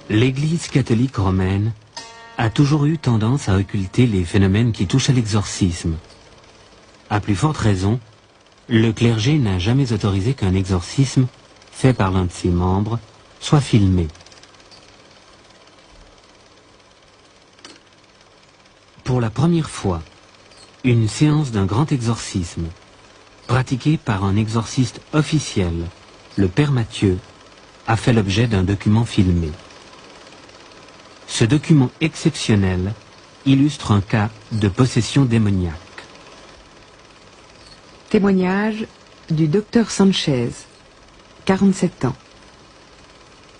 L'Église catholique romaine a toujours eu tendance à occulter les phénomènes qui touchent à l'exorcisme. À plus forte raison, le clergé n'a jamais autorisé qu'un exorcisme, fait par l'un de ses membres, soit filmé. Pour la première fois, une séance d'un grand exorcisme, pratiquée par un exorciste officiel, le Père Mathieu, a fait l'objet d'un document filmé. Ce document exceptionnel illustre un cas de possession démoniaque. Témoignage du docteur Sanchez, 47 ans.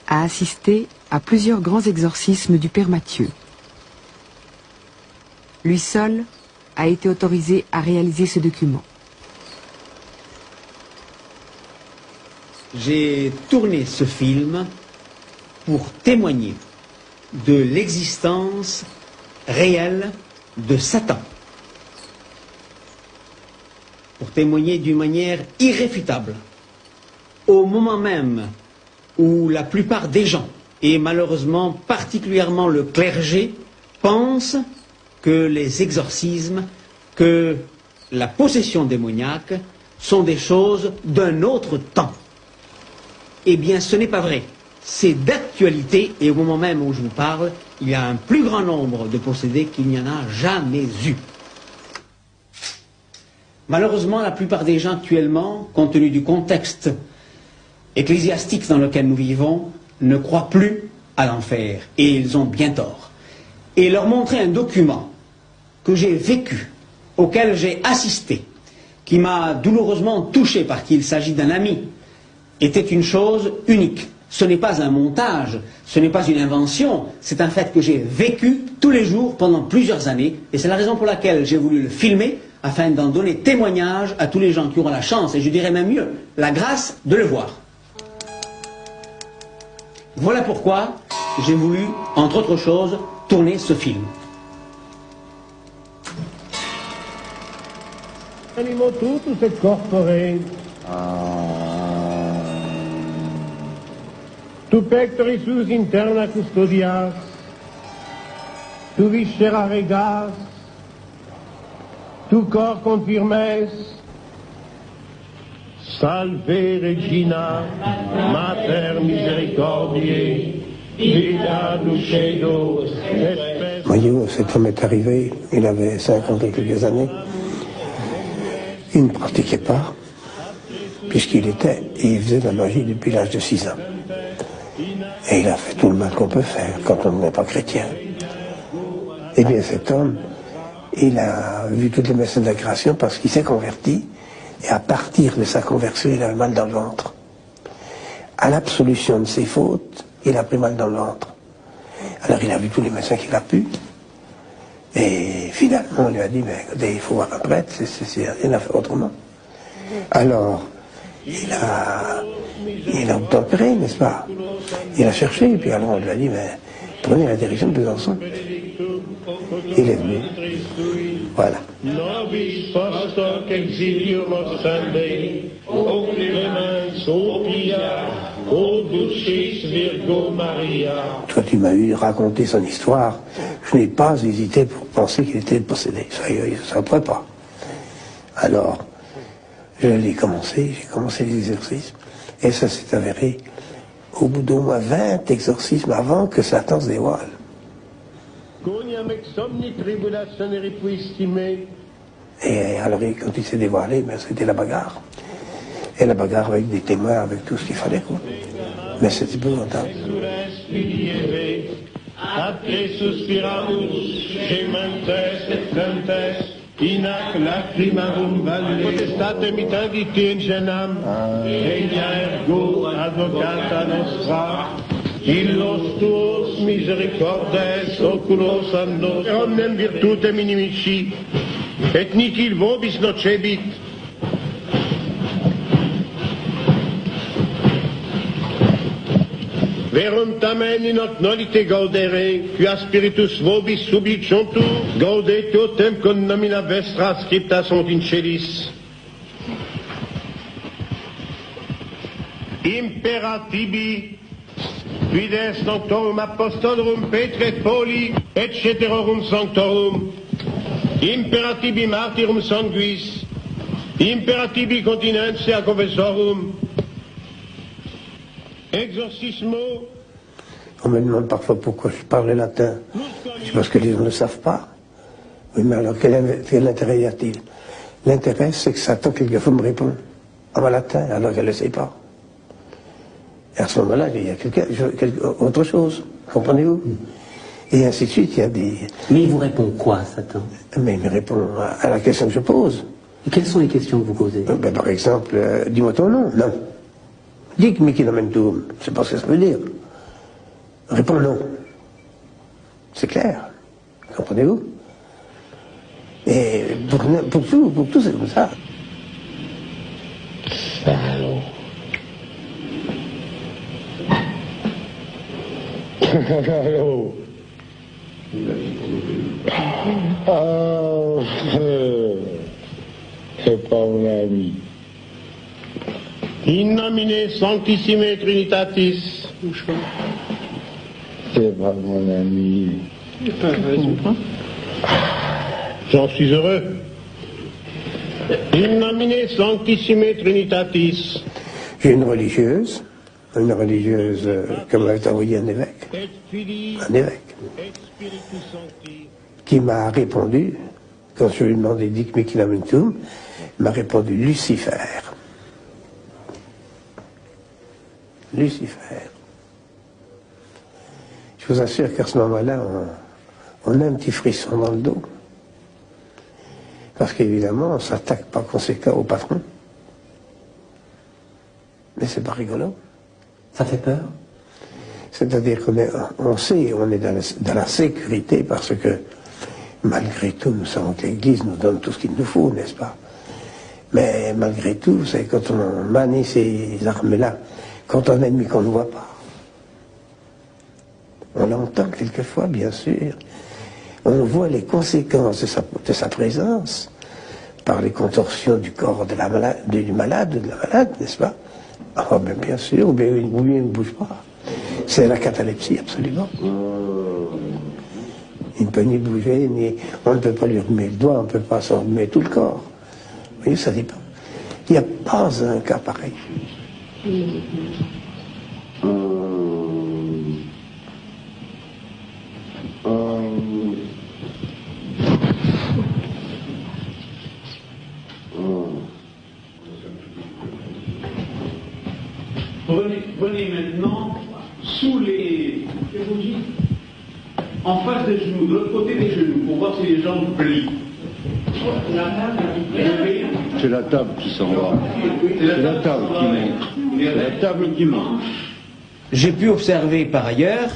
A assisté à plusieurs grands exorcismes du Père Mathieu. Lui seul a été autorisé à réaliser ce document. J'ai tourné ce film pour témoigner de l'existence réelle de Satan. Pour témoigner d'une manière irréfutable. Au moment même où la plupart des gens, et malheureusement particulièrement le clergé, pensent que les exorcismes, que la possession démoniaque sont des choses d'un autre temps. Eh bien, ce n'est pas vrai. C'est d'actualité et au moment même où je vous parle, il y a un plus grand nombre de possédés qu'il n'y en a jamais eu. Malheureusement, la plupart des gens actuellement, compte tenu du contexte ecclésiastique dans lequel nous vivons, ne croient plus à l'enfer et ils ont bien tort. Et leur montrer un document que j'ai vécu, auquel j'ai assisté, qui m'a douloureusement touché parce qu'il s'agit d'un ami, était une chose unique. Ce n'est pas un montage, ce n'est pas une invention, c'est un fait que j'ai vécu tous les jours pendant plusieurs années, et c'est la raison pour laquelle j'ai voulu le filmer, afin d'en donner témoignage à tous les gens qui auront la chance, et je dirais même mieux, la grâce de le voir. Voilà pourquoi j'ai voulu, entre autres choses, tourner ce film. Animo tutus et corpore. Tu pectori sus interna custodias, tu viscera regas, tu cor confirmes. Salve Regina, Mater Misericordiae, vita dulcedo, Voyez-vous, cet homme est arrivé, il avait 50 et quelques années. Il ne pratiquait pas, puisqu'il faisait de la magie depuis l'âge de 6 ans. Et il a fait tout le mal qu'on peut faire quand on n'est pas chrétien. Eh bien cet homme, il a vu toutes les messes de la création parce qu'il s'est converti, et à partir de sa conversion, il avait mal dans le ventre. À l'absolution de ses fautes, il a pris mal dans le ventre. Alors il a vu tous les médecins qu'il a pu, et finalement on lui a dit, mais écoutez, il faut voir un prêtre, il a fait autrement. Alors, il a obtempéré, n'est-ce pas? Il a cherché, et puis alors on lui a dit, mais prenez la direction de Besançon. Il est venu. Voilà. Quand il m'a eu raconté son histoire, je n'ai pas hésité pour penser qu'il était possédé. Ça ne pourrait pas. Alors, j'ai commencé les exorcismes, et ça s'est avéré au bout d'au moins 20 exorcismes avant que Satan se dévoile. Et alors, quand il s'est dévoilé, ben, c'était la bagarre. Et la bagarre avec des témoins, avec tout ce qu'il fallait, quoi. Mais c'était peu longtemps. Inac lacrimarum valle potestate mitanditi in genam regna ergo advocata nostra illos tuos misericordes oculos annos omnem virtute minimici et nihil vobis nocebit verum tamen in hoc nolite gaudere, quia spiritus vobis subliciuntur, gaudete autem con nomina vestra scripta sunt in celis. Imperatibi Fides sanctorum apostolorum Petri et Pauli, et ceterorum sanctorum, imperatibi martyrum sanguis, imperatibi continentia confessorum, exorcismo. On me demande parfois pourquoi je parle latin. C'est parce que les gens ne le savent pas. Oui, mais alors quel intérêt y a-t-il? L'intérêt, c'est que Satan, quelquefois, me répond en latin, alors qu'elle ne le sait pas. Et à ce moment-là, il y a autre chose, comprenez-vous? Et ainsi de suite, il y a des... Mais il vous répond quoi, Satan? Mais il me répond à la question que je pose. Et quelles sont les questions que vous posez? Ben, par exemple, dis-moi ton nom. Non. Dic mihi nomentum. Je ne sais pas ce que ça veut dire. Réponds non. C'est clair. Comprenez-vous? Et pour tout, c'est comme ça. Salaud. Salaud. Oh, c'est pas mon ami. In nomine Sanctissime Trinitatis. C'est pas mon ami. J'en suis heureux. In nomine Sanctissime Trinitatis. J'ai une religieuse comme m'avait envoyé un évêque, qui m'a répondu, quand je lui ai demandé Dic mihi nomentum, m'a répondu Lucifer. Lucifer. Je vous assure qu'à ce moment-là, on a un petit frisson dans le dos. Parce qu'évidemment, on ne s'attaque par conséquent au patron. Mais c'est pas rigolo. Ça fait peur? C'est-à-dire qu'on sait, on est dans la sécurité parce que, malgré tout, nous savons que l'Église nous donne tout ce qu'il nous faut, n'est-ce pas? Mais malgré tout, c'est quand on manie ces armes-là contre un ennemi qu'on ne voit pas. On l'entend quelquefois, bien sûr. On voit les conséquences de sa présence par les contorsions du corps du malade ou de la malade, n'est-ce pas? Ah, ben bien sûr, ou bien il ne bouge pas. C'est la catalepsie, absolument. Il ne peut ni bouger, on ne peut pas lui remettre le doigt, on ne peut pas s'en remettre tout le corps. Vous voyez, ça dépend. Il n'y a pas un cas pareil. Venez maintenant sous les en face des genoux, de l'autre côté des genoux, pour voir si les jambes plient. C'est la table qui s'en va. C'est la table qui monte. C'est la table qui monte. J'ai pu observer par ailleurs,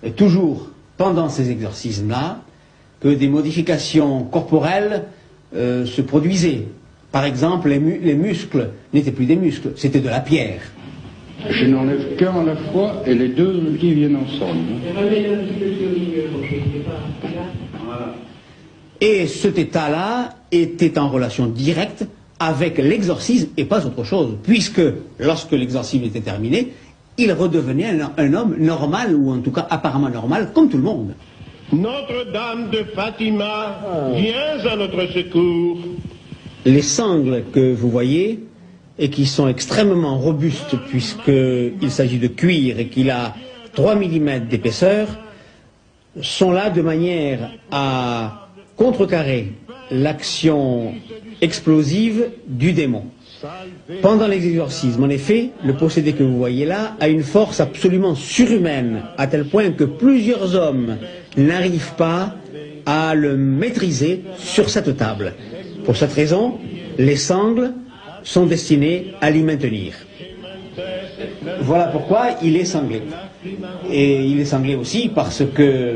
et toujours pendant ces exorcismes-là, que des modifications corporelles se produisaient. Par exemple, les muscles n'étaient plus des muscles, c'était de la pierre. Je n'enlève qu'un à la fois et les deux qui viennent ensemble. Et cet état-là était en relation directe avec l'exorcisme et pas autre chose, puisque lorsque l'exorcisme était terminé, il redevenait un homme normal, ou en tout cas apparemment normal, comme tout le monde. Notre-Dame de Fatima, viens à notre secours. Les sangles que vous voyez, et qui sont extrêmement robustes, puisqu'il s'agit de cuir et qu'il a 3 mm d'épaisseur, sont là de manière à contrecarrer l'action explosive du démon. Pendant les exorcismes, en effet, le possédé que vous voyez là a une force absolument surhumaine, à tel point que plusieurs hommes n'arrivent pas à le maîtriser sur cette table. Pour cette raison, les sangles sont destinées à l'y maintenir. Voilà pourquoi il est sanglé. Et il est sanglé aussi parce que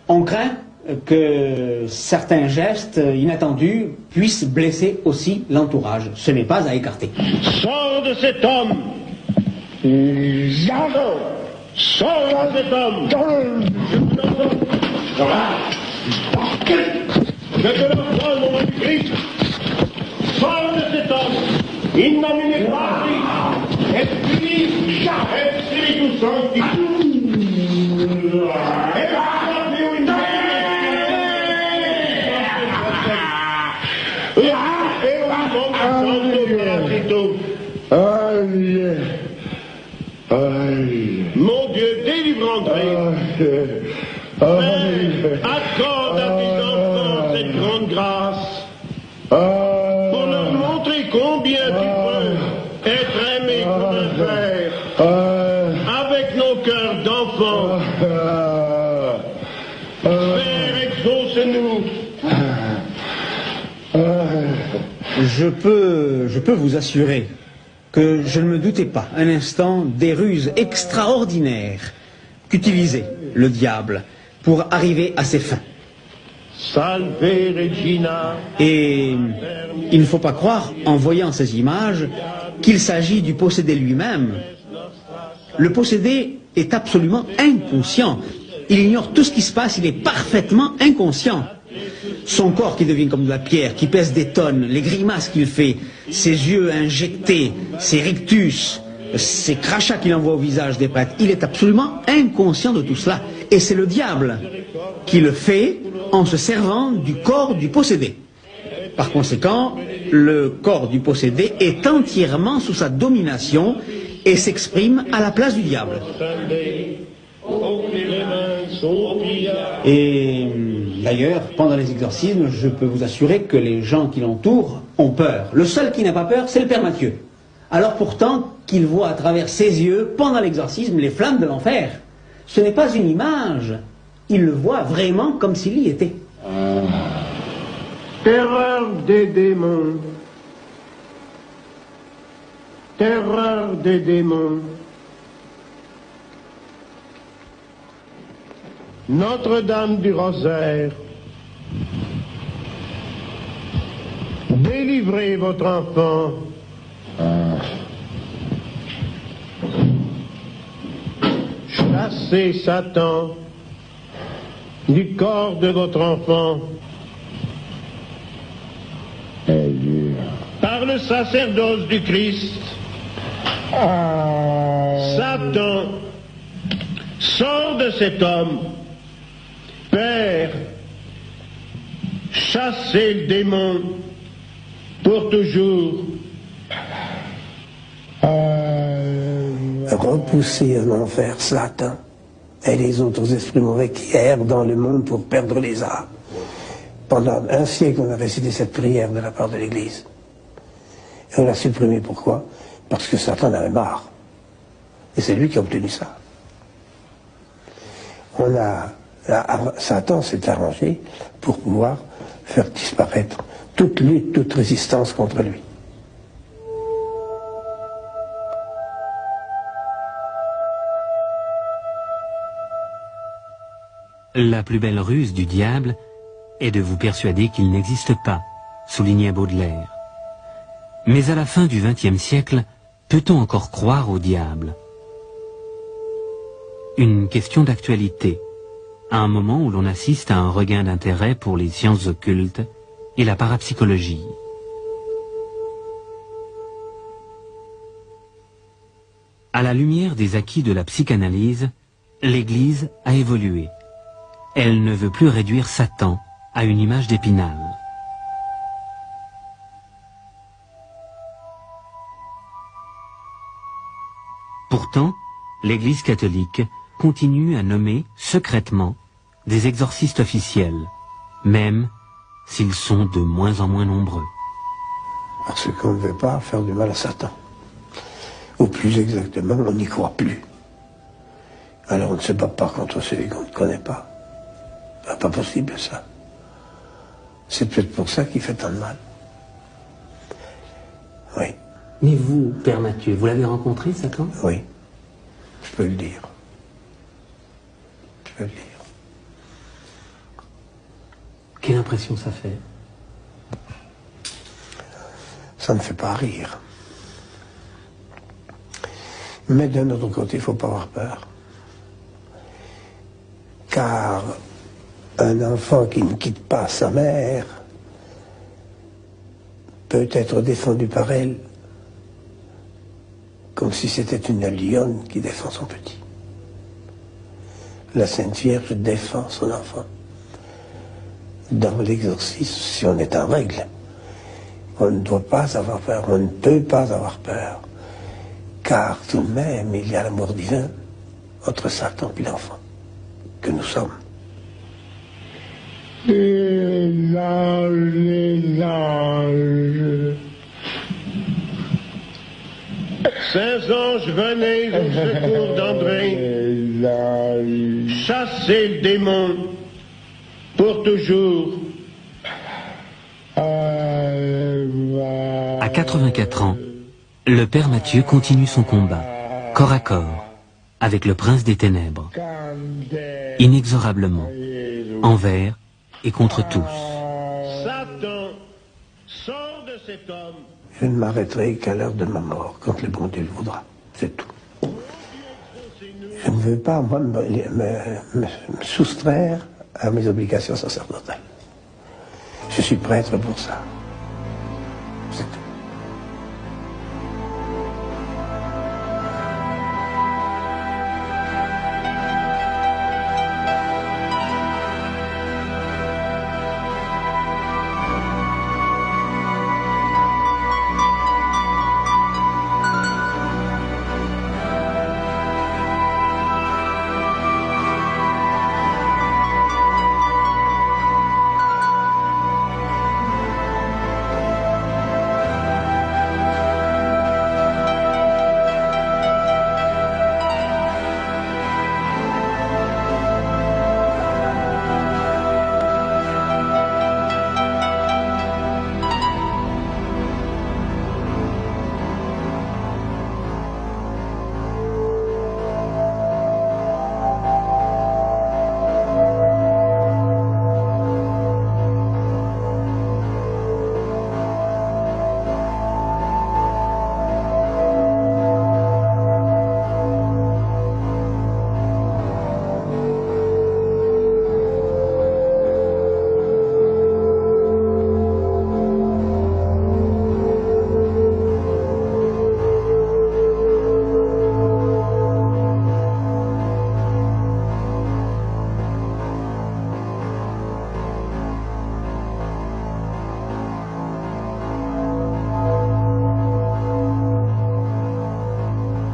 on craint que certains gestes inattendus puissent blesser aussi l'entourage. Ce n'est pas à écarter. Sors de cet homme. Sors de cet homme. Je te l'ordonne, mon nom du Christ. Sors de cet homme. In nomine Patris et Filii Spiritus Sancti. Mon Dieu, délivre André. Père, accorde à tes enfants cette grande grâce pour leur montrer combien tu peux être aimé comme un père avec nos cœurs d'enfants. Père, exauce-nous. Je peux vous assurer que je ne me doutais pas un instant des ruses extraordinaires qu'utilisait le diable pour arriver à ses fins. Salve Regina. Et il ne faut pas croire, en voyant ces images, qu'il s'agit du possédé lui-même. Le possédé est absolument inconscient. Il ignore tout ce qui se passe, il est parfaitement inconscient. Son corps qui devient comme de la pierre, qui pèse des tonnes, les grimaces qu'il fait, ses yeux injectés, ses rictus, ces crachats qu'il envoie au visage des prêtres, il est absolument inconscient de tout cela. Et c'est le diable qui le fait en se servant du corps du possédé. Par conséquent, le corps du possédé est entièrement sous sa domination et s'exprime à la place du diable. Et d'ailleurs, pendant les exorcismes, je peux vous assurer que les gens qui l'entourent ont peur. Le seul qui n'a pas peur, c'est le Père Mathieu. Alors pourtant qu'il voit à travers ses yeux, pendant l'exorcisme, les flammes de l'enfer. Ce n'est pas une image, il le voit vraiment comme s'il y était. Terreur des démons. Terreur des démons. Notre-Dame du Rosaire, délivrez votre enfant. Chassez Satan du corps de votre enfant. Par le sacerdoce du Christ, Satan sort de cet homme. Père, chassez le démon pour toujours. Repousser en enfer Satan et les autres esprits mauvais qui errent dans le monde pour perdre les âmes. Pendant un siècle, on a récité cette prière de la part de l'Église. Et on l'a supprimée. Pourquoi? Parce que Satan en avait marre. Et c'est lui qui a obtenu ça. Satan s'est arrangé pour pouvoir faire disparaître toute lutte, toute résistance contre lui. La plus belle ruse du diable est de vous persuader qu'il n'existe pas, soulignait Baudelaire. Mais à la fin du XXe siècle, peut-on encore croire au diable? Une question d'actualité, à un moment où l'on assiste à un regain d'intérêt pour les sciences occultes et la parapsychologie. À la lumière des acquis de la psychanalyse, l'Église a évolué. Elle ne veut plus réduire Satan à une image d'Épinal. Pourtant, l'Église catholique continue à nommer secrètement des exorcistes officiels, même s'ils sont de moins en moins nombreux. Parce qu'on ne veut pas faire du mal à Satan. Ou plus exactement, on n'y croit plus. Alors on ne se bat pas contre celui qu'on ne connaît pas. Ben, pas possible ça. C'est peut-être pour ça qu'il fait tant de mal. Oui. Mais vous, Père Mathieu, vous l'avez rencontré, Satan? Oui. Je peux le dire. Je peux le dire. Quelle impression ça fait? Ça ne fait pas rire. Mais d'un autre côté, il ne faut pas avoir peur. Car un enfant qui ne quitte pas sa mère peut être défendu par elle comme si c'était une lionne qui défend son petit. La Sainte Vierge défend son enfant. Dans l'exorcisme, si on est en règle, on ne doit pas avoir peur, on ne peut pas avoir peur, car tout de même, il y a l'amour divin entre Satan et l'enfant que nous sommes. Les anges. Saints anges, venez au secours d'André. Chassez le démon pour toujours. À 84 ans, le père Mathieu continue son combat, corps à corps, avec le prince des ténèbres, inexorablement, envers et contre tous. Satan, sors de cet homme. Je ne m'arrêterai qu'à l'heure de ma mort, quand le bon Dieu le voudra. C'est tout. Je ne veux pas, moi, me soustraire à mes obligations sacerdotales. Je suis prêtre pour ça.